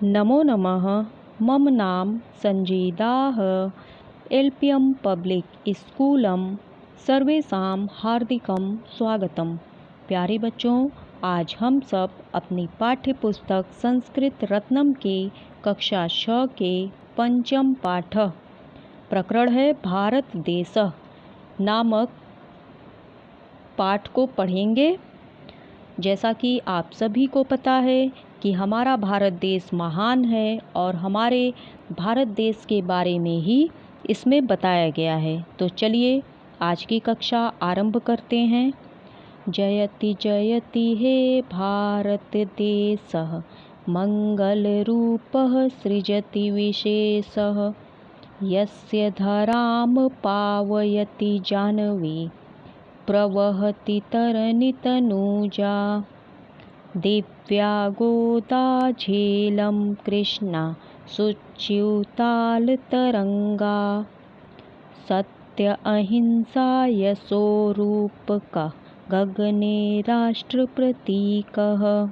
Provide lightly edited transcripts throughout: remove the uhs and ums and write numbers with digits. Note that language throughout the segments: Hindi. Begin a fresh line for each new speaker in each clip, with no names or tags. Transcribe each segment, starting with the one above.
नमो नमः। मम नाम संजीदाः एल्पियम पब्लिक स्कूलम सर्वेषां हार्दिकं स्वागतम। प्यारे बच्चों, आज हम सब अपनी पाठ्य पुस्तक संस्कृत रत्नम के कक्षा 6 के पंचम पाठ प्रकरण है भारत देश नामक पाठ को पढ़ेंगे। जैसा कि आप सभी को पता है कि हमारा भारत देश महान है और हमारे भारत देश के बारे में ही इसमें बताया गया है। तो चलिए आज की कक्षा आरंभ करते हैं। जयति जयति हे भारत देशः मंगल रूपः सृजति विशेषः यस्य धराम पावयति जानवी प्रवहति तरनितनूजा दिव्या गोदा झेलम कृष्णा सुच्युतालतरंगा सत्य अहिंसा यशोरूपका गगने राष्ट्रप्रतीकः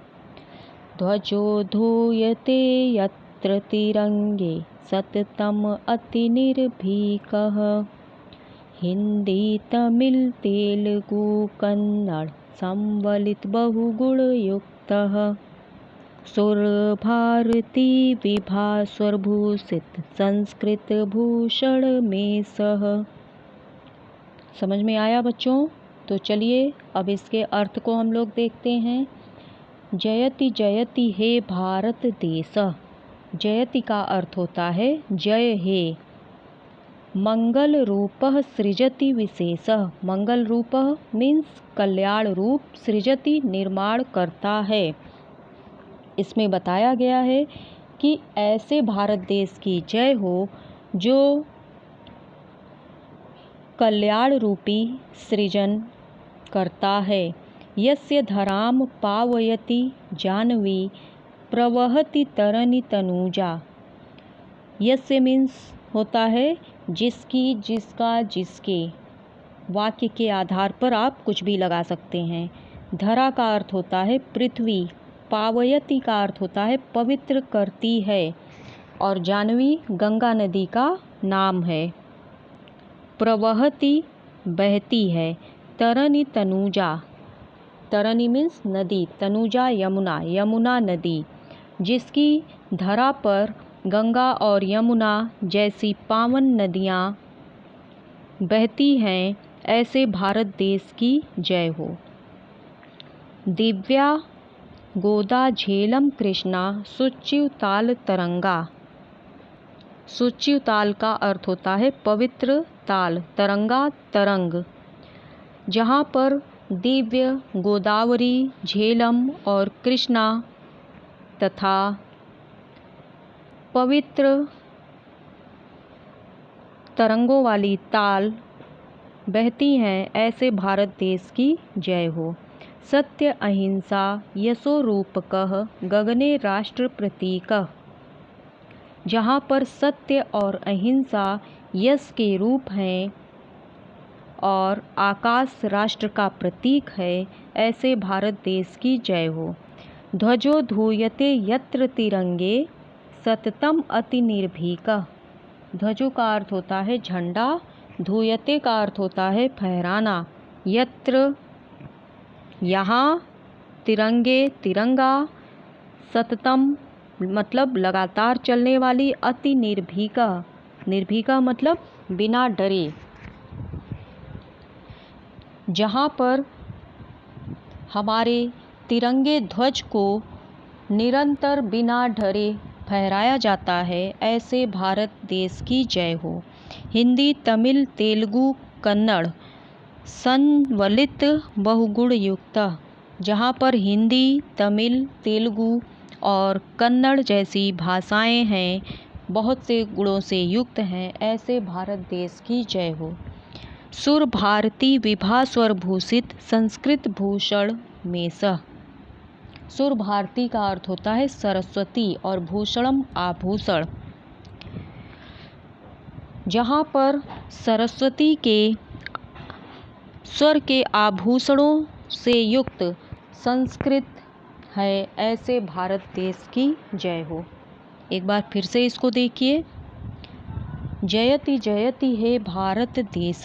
ध्वजोद्धूयते यत्र तिरंगे सततम् अतिनिर्भीकः हिंदी तमिल तेलुगु कन्नड़ संवलित बहुगुणयुक्तः सुर भारती विभास्वरभूषित संस्कृत भूषण में सह। समझ में आया बच्चों? तो चलिए अब इसके अर्थ को हम लोग देखते हैं। जयति जयति हे भारत देश। जयति का अर्थ होता है जय हे। मंगल रूपः सृजति विशेषः। मंगल रूपः मीन्स कल्याण रूप, सृजति निर्माण करता है। इसमें बताया गया है कि ऐसे भारत देश की जय हो जो कल्याण रूपी सृजन करता है। यस्य धराम पावयति जानवी प्रवहति तरनि तनूजा। यस्य मीन्स होता है जिसकी, जिसका, जिसके। वाक्य के आधार पर आप कुछ भी लगा सकते हैं। धरा का अर्थ होता है पृथ्वी, पावयति का अर्थ होता है पवित्र करती है और जानवी गंगा नदी का नाम है। प्रवहति बहती है। तरनि तनूजा, तरनि मीन्स नदी, तनूजा यमुना, यमुना नदी जिसकी धरा पर गंगा और यमुना जैसी पावन नदियाँ बहती हैं, ऐसे भारत देश की जय हो। दिव्या गोदा झेलम कृष्णा सुच्युताल तरंगा। सुच्युताल का अर्थ होता है पवित्र ताल, तरंगा तरंग। जहाँ पर दिव्य गोदावरी, झेलम और कृष्णा तथा पवित्र तरंगों वाली ताल बहती हैं, ऐसे भारत देश की जय हो। सत्य अहिंसा यशोरूपकः गगने राष्ट्र प्रतीकः। जहाँ पर सत्य और अहिंसा यश के रूप हैं और आकाश राष्ट्र का प्रतीक है, ऐसे भारत देश की जय हो। ध्वजो धूयते यत्र तिरंगे सततम अति निर्भीकः। ध्वजो का अर्थ होता है झंडा, धूयते का अर्थ होता है फहराना, यत्र यहाँ, तिरंगे तिरंगा, सततम मतलब लगातार चलने वाली, अति निर्भीका, निर्भीका मतलब बिना डरे। जहाँ पर हमारे तिरंगे ध्वज को निरंतर बिना डरे फहराया जाता है, ऐसे भारत देश की जय हो। हिंदी तमिल तेलुगु कन्नड़ संवलित बहुगुण युक्त। जहाँ पर हिंदी तमिल तेलुगु और कन्नड़ जैसी भाषाएं हैं, बहुत से गुणों से युक्त हैं, ऐसे भारत देश की जय हो। सुर भारती विभास्वर भूषित संस्कृत भूषण में सह। सुर भारती का अर्थ होता है सरस्वती और भूषणम आभूषण। जहाँ पर सरस्वती के स्वर के आभूषणों से युक्त संस्कृत है, ऐसे भारत देश की जय हो। एक बार फिर से इसको देखिए, जयति जयति हे भारत देश।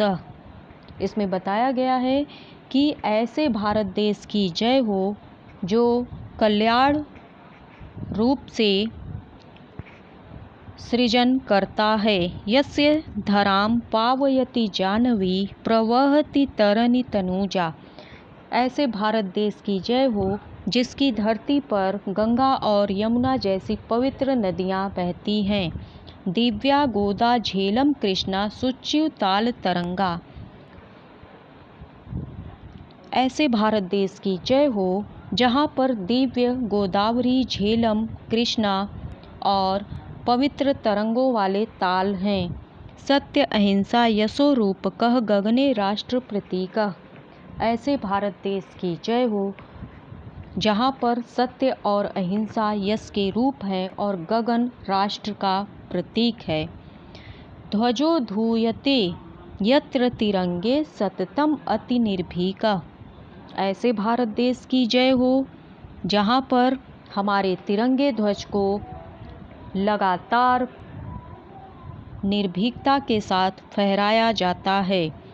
इसमें बताया गया है कि ऐसे भारत देश की जय हो जो कल्याण रूप से सृजन करता है। यस्य धराम पावयति जानवी प्रवहति तरनि तनुजा। ऐसे भारत देश की जय हो जिसकी धरती पर गंगा और यमुना जैसी पवित्र नदियाँ बहती हैं। दिव्या गोदा झेलम कृष्णा सुच्युताल तरंगा। ऐसे भारत देश की जय हो जहाँ पर दिव्य गोदावरी, झेलम, कृष्णा और पवित्र तरंगों वाले ताल हैं। सत्य अहिंसा यशो रूपकः गगने राष्ट्र प्रतीकः। ऐसे भारत देश की जय हो जहाँ पर सत्य और अहिंसा यश के रूप है और गगन राष्ट्र का प्रतीक है। ध्वजो धूयते यत्र तिरंगे सततम अति निर्भीका। ऐसे भारत देश की जय हो जहाँ पर हमारे तिरंगे ध्वज को लगातार निर्भीकता के साथ फहराया जाता है।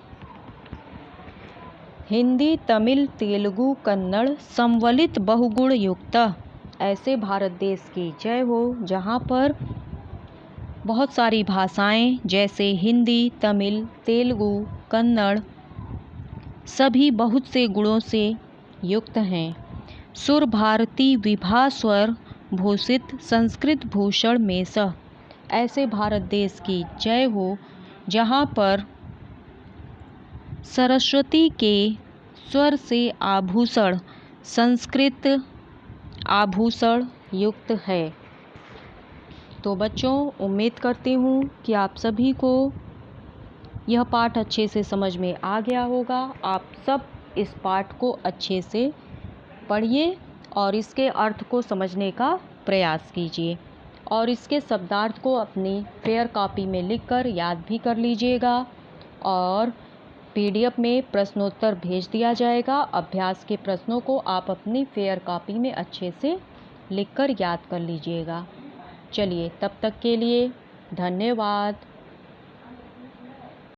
हिंदी, तमिल, तेलुगु, कन्नड़ संवलित बहुगुण युक्त। ऐसे भारत देश की जय हो जहाँ पर बहुत सारी भाषाएं जैसे हिंदी, तमिल, तेलुगु, कन्नड़ सभी बहुत से गुणों से युक्त हैं। सुर भारती विभा स्वर भूषित संस्कृत भूषण में स। ऐसे भारत देश की जय हो जहाँ पर सरस्वती के स्वर से आभूषण संस्कृत आभूषण युक्त है। तो बच्चों, उम्मीद करती हूँ कि आप सभी को यह पाठ अच्छे से समझ में आ गया होगा। आप सब इस पाठ को अच्छे से पढ़िए और इसके अर्थ को समझने का प्रयास कीजिए और इसके शब्दार्थ को अपनी फेयर कॉपी में लिखकर याद भी कर लीजिएगा और PDF में प्रश्नोत्तर भेज दिया जाएगा। अभ्यास के प्रश्नों को आप अपनी फेयर कॉपी में अच्छे से लिखकर याद कर लीजिएगा। चलिए, तब तक के लिए धन्यवाद।